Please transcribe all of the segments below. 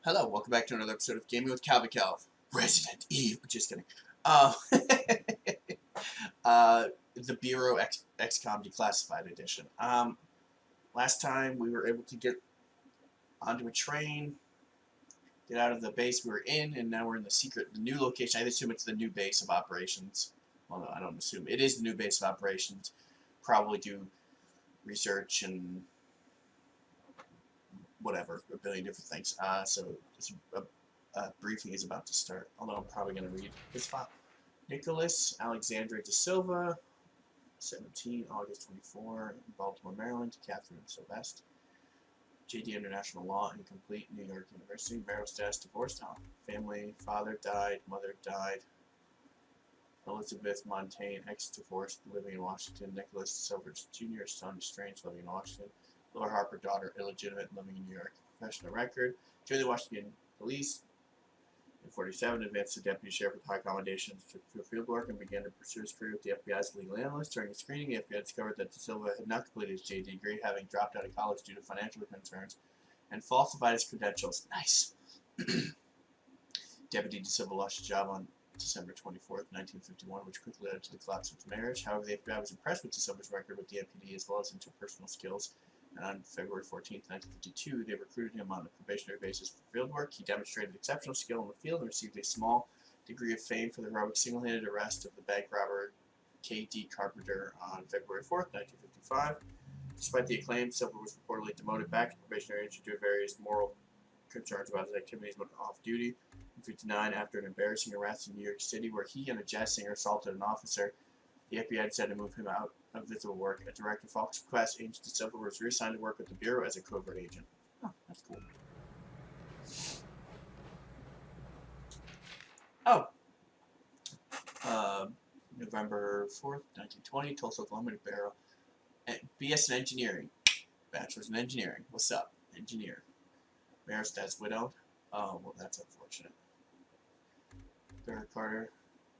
Hello, welcome back to another episode of Gaming with Calvin Calv. Resident Evil. Just kidding. Uh, the Bureau XCOM Declassified Edition. Last time we were able to get onto a train, get out of the base we were in, and now we're in the new location. I assume it's the new base of operations. Well, no, I don't assume. It is the new base of operations. Probably do research and whatever, a billion different things. So this briefing is about to start, although I'm probably going to read his file. Nicholas Alexandre de Silva, 17, August 24, Baltimore, Maryland, Catherine Sylvester, JD International Law, Incomplete, New York University, marital status, divorced, family, father died, mother died, Elizabeth Montaigne, ex-divorced, living in Washington, Nicholas Silver's Jr., son, estranged, living in Washington, Laura Harper, daughter, illegitimate, living in New York, professional record, joined the Washington Police in 47, advanced to deputy sheriff with high commendations to field work and began to pursue his career with the FBI's legal analyst. During the screening, the FBI discovered that De Silva had not completed his JD degree, having dropped out of college due to financial concerns, and falsified his credentials. Nice. Deputy De Silva lost his job on December 24th, 1951, which quickly led to the collapse of his marriage. However, the FBI was impressed with De Silva's record with the MPD as well as interpersonal skills, and on February 14, 1952, they recruited him on a probationary basis for field work. He demonstrated exceptional skill in the field and received a small degree of fame for the heroic single-handed arrest of the bank robber K.D. Carpenter on February 4, 1955. Despite the acclaim, Silver was reportedly demoted back to probationary agent due to various moral concerns about his activities when off-duty. In 1959, after an embarrassing arrest in New York City where he and a jazz singer assaulted an officer, the FBI decided to move him out of visible work. At Director Falk's request, Agent De Silva was reassigned to work with the Bureau as a covert agent. Oh, that's cool. Oh. November 4th, 1920, Tulsa, Oklahoma, Bureau. BS in Engineering. Bachelor's in Engineering. What's up, engineer? Maristats widowed. Oh, well, that's unfortunate. Barrett Carter.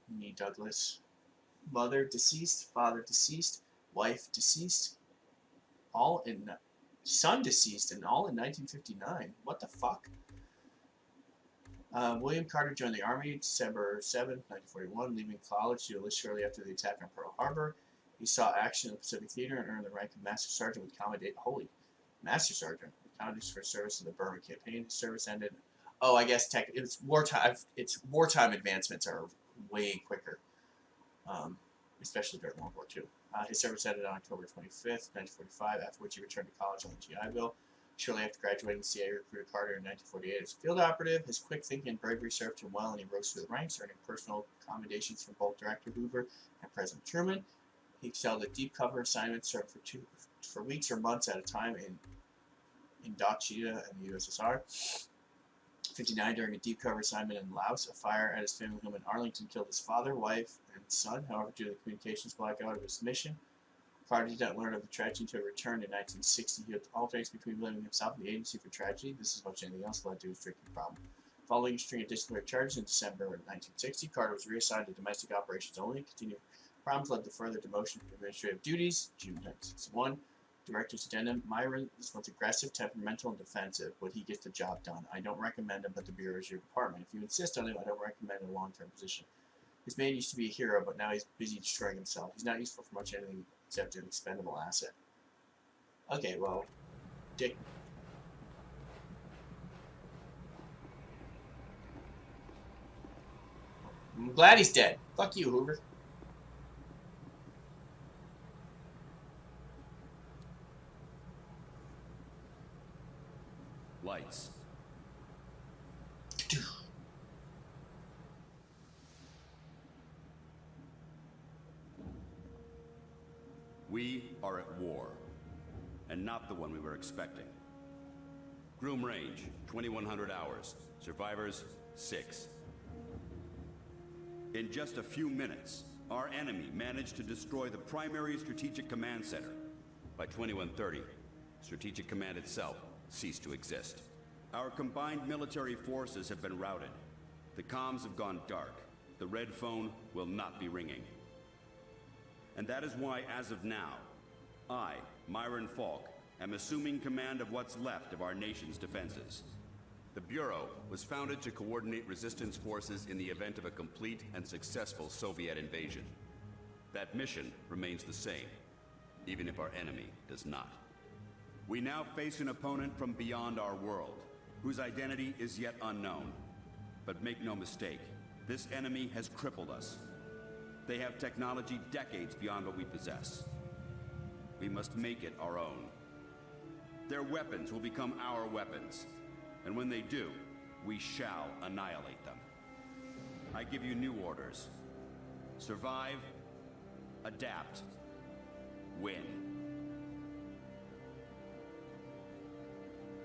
Nee Douglas. Mother deceased, father deceased, wife deceased, all in son deceased, and all in 1959. What the fuck? William Carter joined the Army December 7, 1941, leaving college to enlist shortly after the attack on Pearl Harbor. He saw action in the Pacific Theater and earned the rank of Master Sergeant with commendation. Holy, Master Sergeant with commendation for service in the Burma campaign. His service ended. Oh, I guess it's wartime. It's wartime advancements are way quicker. Especially during World War II. His service ended on October 25th, 1945, after which he returned to college on the GI Bill. Shortly after graduating, the CIA recruited Carter in 1948 as a field operative. His quick thinking and bravery served him well, and he rose through the ranks, earning personal commendations from both Director Hoover and President Truman. He excelled at deep cover assignments, served for weeks or months at a time in Indochina and the USSR. 1959, during a deep cover assignment in Laos, a fire at his family home in Arlington killed his father, wife, and son. However, due to the communications blackout of his mission, Carter did not learn of the tragedy until he returned in 1960. He alternates between blaming himself and the agency for tragedy. This, as much as anything else, led to his drinking problem. Following a string of disciplinary charges in December of 1960, Carter was reassigned to domestic operations only. Continued problems led to further demotion from administrative duties. June 1961. Director's addendum: Myron is once aggressive, temperamental, and defensive, but he gets the job done. I don't recommend him, but the Bureau is your department. If you insist on him, I don't recommend a long-term position. His man used to be a hero, but now he's busy destroying himself. He's not useful for much anything except an expendable asset. Okay, well, Dick. I'm glad he's dead. Fuck you, Hoover. Lights. We are at war, and not the one we were expecting. Groom range, 2100 hours. Survivors, 6. In just a few minutes, our enemy managed to destroy the primary Strategic Command Center. By 2130, Strategic Command itself ceased to exist. Our combined military forces have been routed. The comms have gone dark. The red phone will not be ringing. And that is why, as of now, I, Myron Falk, am assuming command of what's left of our nation's defenses. The Bureau was founded to coordinate resistance forces in the event of a complete and successful Soviet invasion. That mission remains the same, even if our enemy does not. We now face an opponent from beyond our world, whose identity is yet unknown. But make no mistake, this enemy has crippled us. They have technology decades beyond what we possess. We must make it our own. Their weapons will become our weapons. And when they do, we shall annihilate them. I give you new orders. Survive, adapt, win.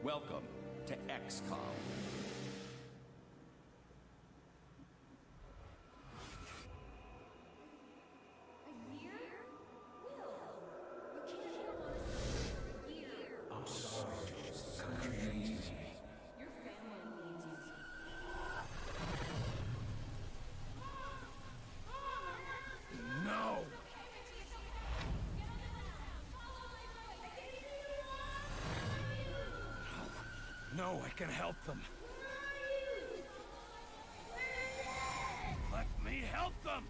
Welcome to XCOM. No, I can help them. Let me help them!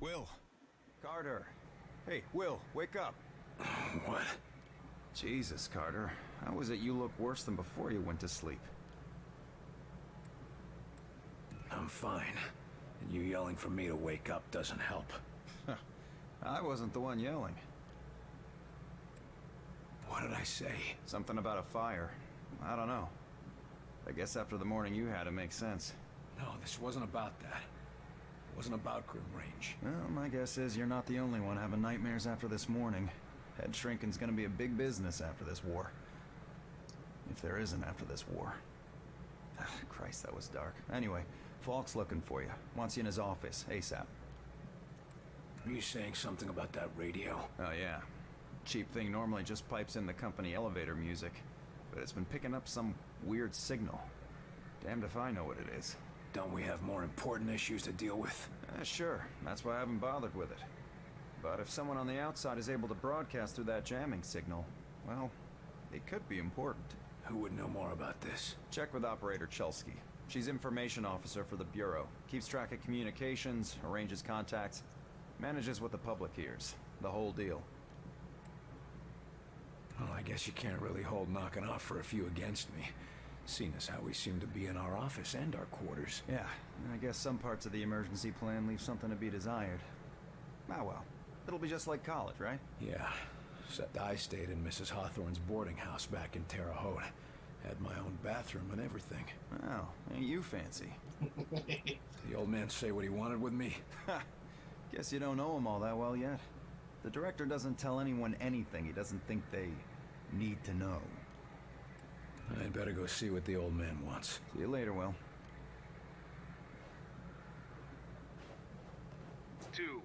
Will. Carter. Hey, Will, wake up. What? Jesus, Carter. How is it you look worse than before you went to sleep? I'm fine. And you yelling for me to wake up doesn't help. I wasn't the one yelling. What did I say? Something about a fire. I don't know. I guess after the morning you had, it makes sense. No, this wasn't about that. It wasn't about Grim Range. Well, my guess is you're not the only one having nightmares after this morning. Head shrinking's gonna be a big business after this war. If there isn't after this war. Christ, that was dark. Anyway, Falk's looking for you. Wants you in his office, ASAP. Are you saying something about that radio? Oh yeah. Cheap thing normally just pipes in the company elevator music, but it's been picking up some weird signal. Damned if I know what it is. Don't we have more important issues to deal with? Sure, that's why I haven't bothered with it. But if someone on the outside is able to broadcast through that jamming signal, well, it could be important. Who would know more about this? Check with Operator Chelsky. She's information officer for the Bureau. Keeps track of communications, arranges contacts, manages what the public hears. The whole deal. Well, I guess you can't really hold knocking off for a few against me. Seeing as how we seem to be in our office and our quarters. Yeah, I guess some parts of the emergency plan leave something to be desired. Ah well, it'll be just like college, right? Yeah, except I stayed in Mrs. Hawthorne's boarding house back in Terre Haute. Had my own bathroom and everything. Wow, ain't you fancy? The old man say what he wanted with me? Ha! Guess you don't know him all that well yet. The director doesn't tell anyone anything he doesn't think they need to know. I'd better go see what the old man wants. See you later, Will. 2.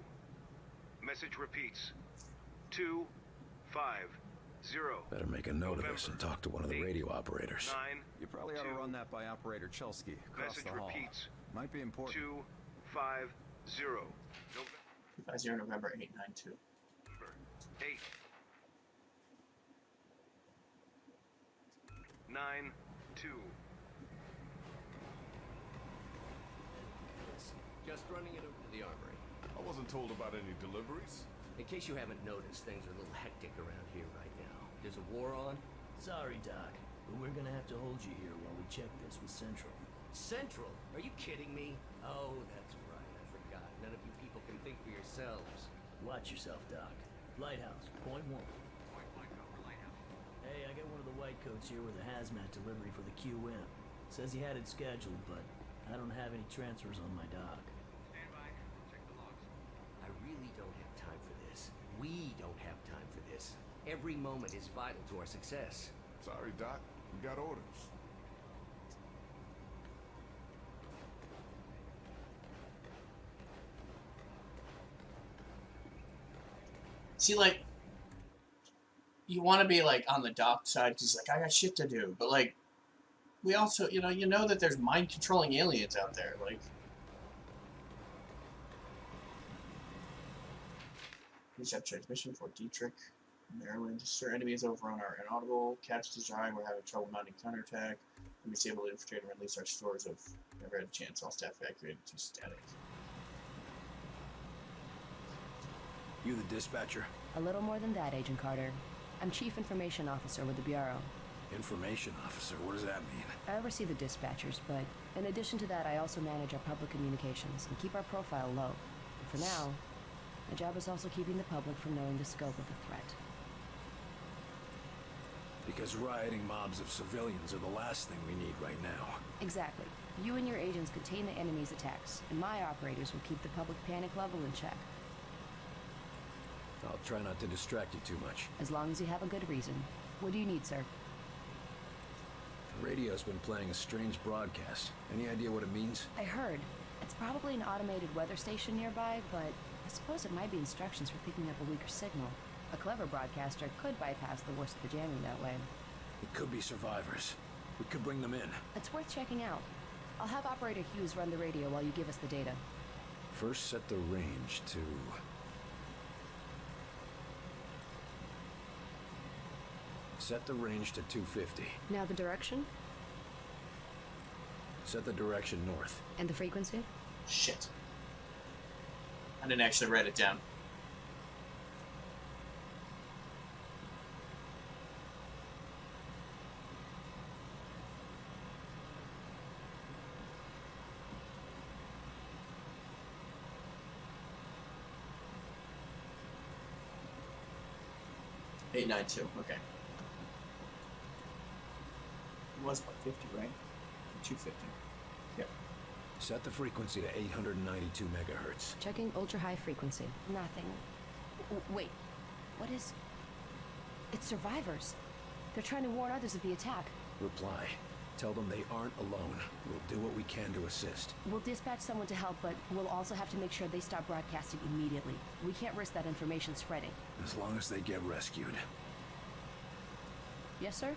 Message repeats. 2, 5, 0. Better make a note of this and talk to one of the radio operators. 9. You probably ought to run that by Operator Chelsky across Message the hall. repeats. Might be important. 2, 5, 0. 50 November 892. 8. 9, 2. Just running it over to the armory. I wasn't told about any deliveries. In case you haven't noticed, things are a little hectic around here right now. There's a war on. Sorry, Doc, but we're gonna have to hold you here while we check this with Central. Central? Are you kidding me? Oh, that's right. I forgot. None of you people can think for yourselves. Watch yourself, Doc. Lighthouse, point 1. Hey, I got one of the white coats here with a hazmat delivery for the QM. Says he had it scheduled, but I don't have any transfers on my dock. I really don't have time for this. We don't have time for this. Every moment is vital to our success. Sorry, Doc. We got orders. See, like, you want to be, like, on the dock side, because, like, I got shit to do. But, like, we also, you know that there's mind-controlling aliens out there, like. Please have transmission for Dietrich. Maryland. Sir, enemies overrun our inaudible. Capture design. We're having trouble mounting counterattack. We disable the infiltrate and release our stores of. Never had a chance. All staff evacuated to static. You the dispatcher? A little more than that, Agent Carter. I'm Chief Information Officer with the Bureau. Information officer, what does that mean? I oversee the dispatchers, but in addition to that, I also manage our public communications and keep our profile low. And for now, my job is also keeping the public from knowing the scope of the threat. Because rioting mobs of civilians are the last thing we need right now. Exactly. You and your agents contain the enemy's attacks, and my operators will keep the public panic level in check. I'll try not to distract you too much. As long as you have a good reason. What do you need, sir? The radio's been playing a strange broadcast. Any idea what it means? I heard. It's probably an automated weather station nearby, but I suppose it might be instructions for picking up a weaker signal. A clever broadcaster could bypass the worst of the jamming that way. It could be survivors. We could bring them in. It's worth checking out. I'll have Operator Hughes run the radio while you give us the data. First set the range to... Set the range to 250. Now the direction? Set the direction north. And the frequency? Shit. I didn't actually write it down. $892, okay. It was about 50, right? 250. Yep. Set the frequency to 892 megahertz. Checking ultra-high frequency. Nothing. Wait. What is... It's survivors. They're trying to warn others of the attack. Reply. Tell them they aren't alone. We'll do what we can to assist. We'll dispatch someone to help, but we'll also have to make sure they stop broadcasting immediately. We can't risk that information spreading. As long as they get rescued. Yes, sir?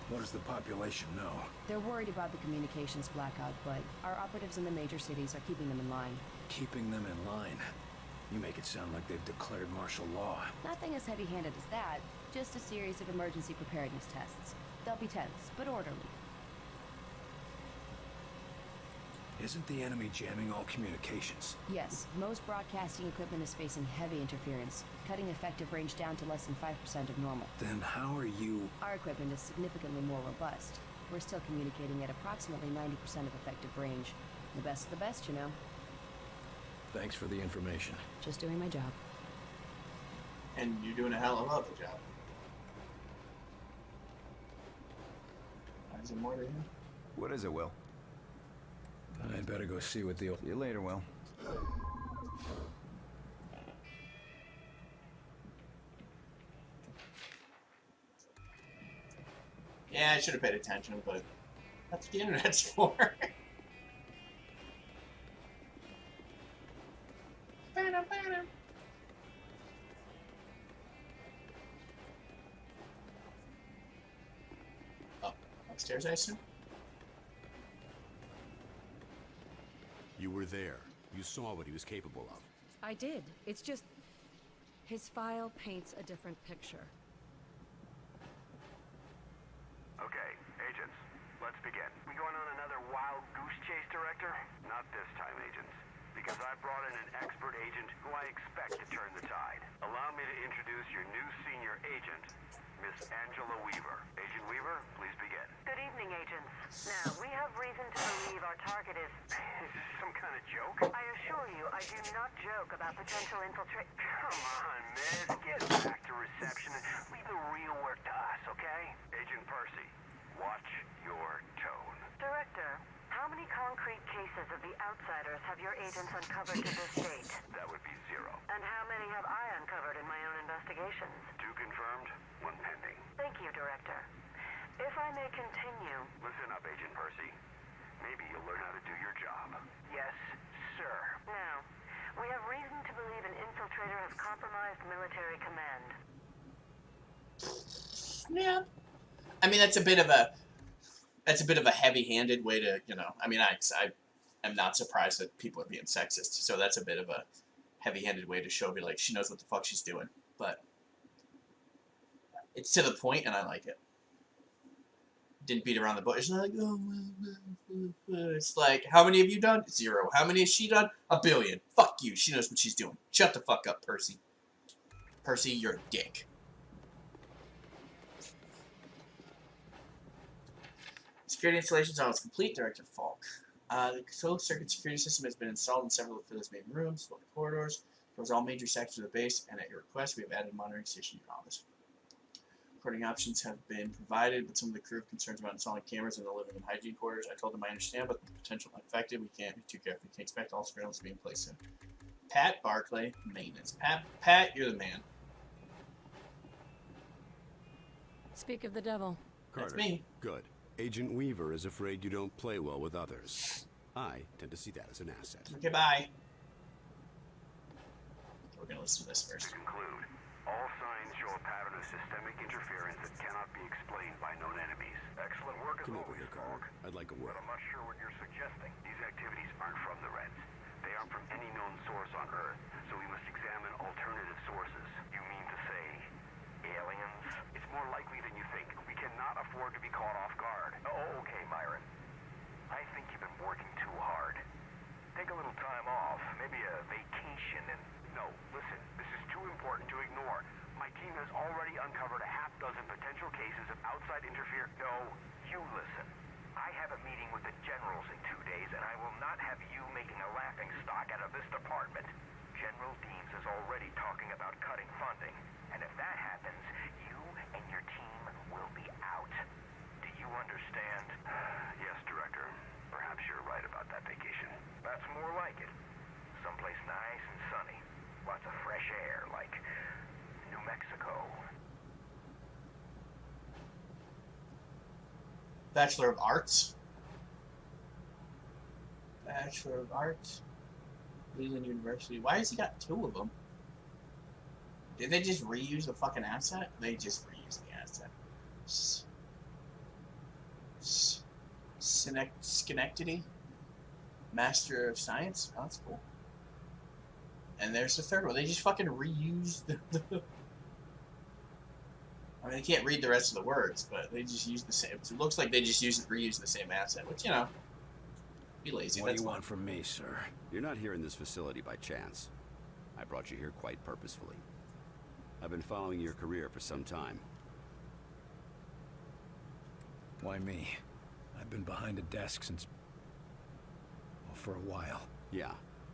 What does the population know? They're worried about the communications blackout, but our operatives in the major cities are keeping them in line. Keeping them in line? You make it sound like they've declared martial law. Nothing as heavy-handed as that. Just a series of emergency preparedness tests. They'll be tense, but orderly. Isn't the enemy jamming all communications? Yes, most broadcasting equipment is facing heavy interference, cutting effective range down to less than 5% of normal. Then how are you... Our equipment is significantly more robust. We're still communicating at approximately 90% of effective range. The best of the best, you know. Thanks for the information. Just doing my job. And you're doing a hell of a job. Is there more to him? What is it, Will? I'd better go see what the... See you later, Will. Yeah, I should have paid attention, but that's what the internet's for. Oh, upstairs, I assume? You were there. You saw what he was capable of. I did. It's just... his file paints a different picture. Okay, agents, let's begin. We going on another wild goose chase, Director? Not this time, agents. Because I brought in an expert agent who I expect to turn the tide. Allow me to introduce your new senior agent, Miss Angela Weaver. Agent Weaver, please begin. Good evening, agents. Now, we have reason to believe our target is... Is this some kind of joke? I assure you, I do not joke about potential infiltrate... Come on, miss. Get back to reception and leave the real work to us, okay? Agent Percy, watch your tone. Director, how many concrete cases of the Outsiders have your agents uncovered to this date? That would be 0. And how many have I uncovered in my own investigations? 2 confirmed, 1 pending. Thank you, Director. If I may continue... Listen up, Agent Percy. Maybe you'll learn how to do your job. Yes, sir. Now, we have reason to believe an infiltrator has compromised military command. Yeah. I mean, that's a bit of a heavy-handed way to, you know. I mean, I am not surprised that people are being sexist. So that's a bit of a heavy-handed way to show me like she knows what the fuck she's doing. But It's to the point, and I like it. Didn't beat around the bush. It's not like, oh, it's like, how many have you done? 0. How many has she done? 1 billion. Fuck you. She knows what she's doing. Shut the fuck up, Percy. Percy, you're a dick. Security installation is almost complete, Director Falk. The closed circuit security system has been installed in several of Phil's main rooms, lower corridors, towards all major sectors of the base, and at your request, we have added a monitoring station to your office. Recording options have been provided, but some of the crew have concerns about installing cameras in the living and hygiene quarters. I told them I understand, but the potential infected, we can't be too careful. We can expect all surveillance to be in place soon. Pat Barclay, maintenance. Pat, you're the man. Speak of the devil. That's Carter, me. good. Agent Weaver is afraid you don't play well with others. I tend to see that as an asset. Okay, bye. We're gonna listen to this first. To conclude, all signs show a pattern of systemic interference that cannot be explained by known enemies. Excellent work as Come over always, here, Carter. I'd like a word. But I'm not sure what you're suggesting. These activities aren't from the Reds. They aren't from any known source on Earth, so we must examine alternative sources. You mean to say aliens? It's more likely than you think. We cannot afford to be caught off guard. Oh, okay, Myron. I think you've been working too hard. Take a little time off, maybe a vacation, and... No, listen, this is too important to ignore. My team has already uncovered a half dozen potential cases of outside interference. No, you listen. I have a meeting with the generals in 2 days, and I will not have you making a laughing stock out of this department. General Deems is already talking about cutting funding, and if that happens, you and your team will be out. Do you understand? Yes, Director. Perhaps you're right about that vacation. That's more like it. Someplace nice and sunny. Lots of fresh air, like New Mexico. Bachelor of Arts. Bachelor of Arts. Leland University. Why has he got 2 of them? Did they just reuse the fucking asset? They just reused the asset. Schenectady. Master of Science. Oh, that's cool. And there's the 3rd one. They just fucking reused the I mean, I can't read the rest of the words, but they just use the same. It looks like they just reuse the same asset, which, you know, be lazy. What do you want from me, sir? You're not here in this facility by chance. I brought you here quite purposefully. I've been following your career for some time. Why me? I've been behind a desk since... well, for a while. Yeah,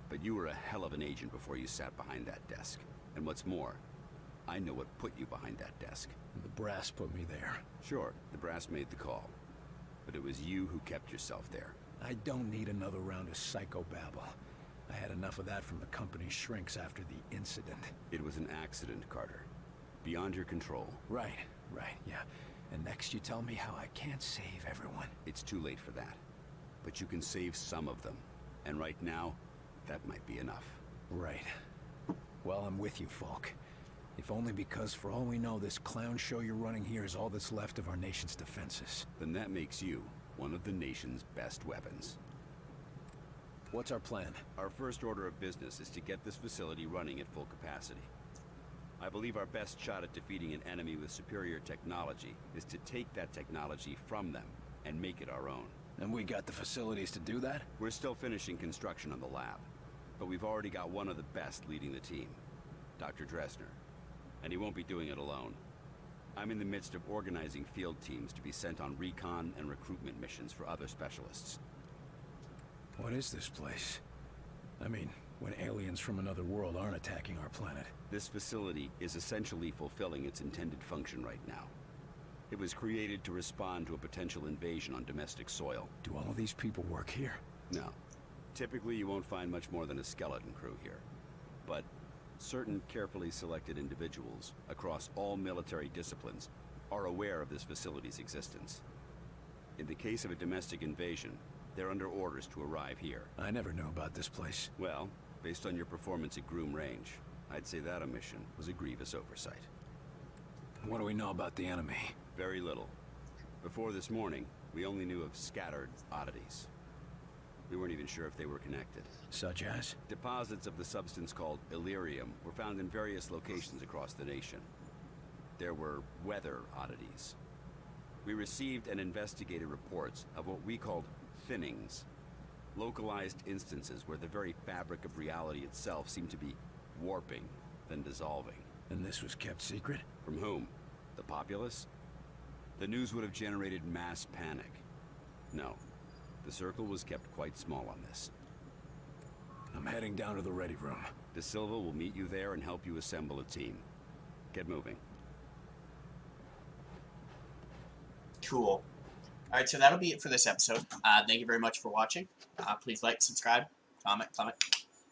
but you were a hell of an agent before you sat behind that desk. And what's more, I know what put you behind that desk. The brass put me there. Sure, the brass made the call. But it was you who kept yourself there. I don't need another round of psychobabble. I had enough of that from the company's shrinks after the incident. It was an accident, Carter. Beyond your control. Right, yeah. And next you tell me how I can't save everyone. It's too late for that. But you can save some of them. And right now, that might be enough. Right. Well, I'm with you, Falk. If only because, for all we know, this clown show you're running here is all that's left of our nation's defenses. Then that makes you one of the nation's best weapons. What's our plan? Our first order of business is to get this facility running at full capacity. I believe our best shot at defeating an enemy with superior technology is to take that technology from them and make it our own. And we got the facilities to do that? We're still finishing construction on the lab, but we've already got one of the best leading the team, Dr. Dresner. And he won't be doing it alone. I'm in the midst of organizing field teams to be sent on recon and recruitment missions for other specialists. What is this place? I mean, when aliens from another world aren't attacking our planet. This facility is essentially fulfilling its intended function right now. It was created to respond to a potential invasion on domestic soil. Do all of these people work here? No. Typically, you won't find much more than a skeleton crew here. But certain carefully selected individuals across all military disciplines are aware of this facility's existence. In the case of a domestic invasion, they're under orders to arrive here. I never knew about this place. Well, based on your performance at Groom Range, I'd say that omission was a grievous oversight. What do we know about the enemy? Very little. Before this morning, we only knew of scattered oddities. We weren't even sure if they were connected. Such as? Deposits of the substance called Illyrium were found in various locations across the nation. there were weather oddities. We received and investigated reports of what we called thinnings. Localized instances where the very fabric of reality itself seemed to be warping, then dissolving. And this was kept secret? From whom? The populace? The news would have generated mass panic. No, the circle was kept quite small on this. I'm heading down to the ready room. De Silva will meet you there and help you assemble a team. Get moving. Cool. Alright, so that'll be it for this episode. Thank you very much for watching. Please like, subscribe, comment,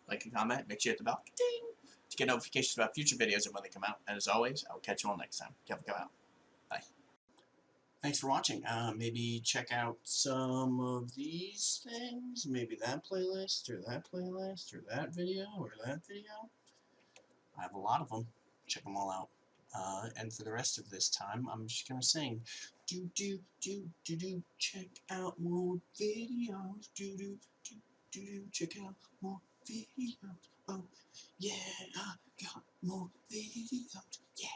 like and comment. Make sure you hit the bell ding, to get notifications about future videos and when they come out. And as always, I'll catch you all next time. Come out. Bye. Thanks for watching. Maybe check out some of these things. Maybe that playlist, or that playlist, or that video, or that video. I have a lot of them. Check them all out. And for the rest of this time, I'm just gonna sing. Check out more videos. Check out more videos. Oh, yeah, I got more videos. Yeah.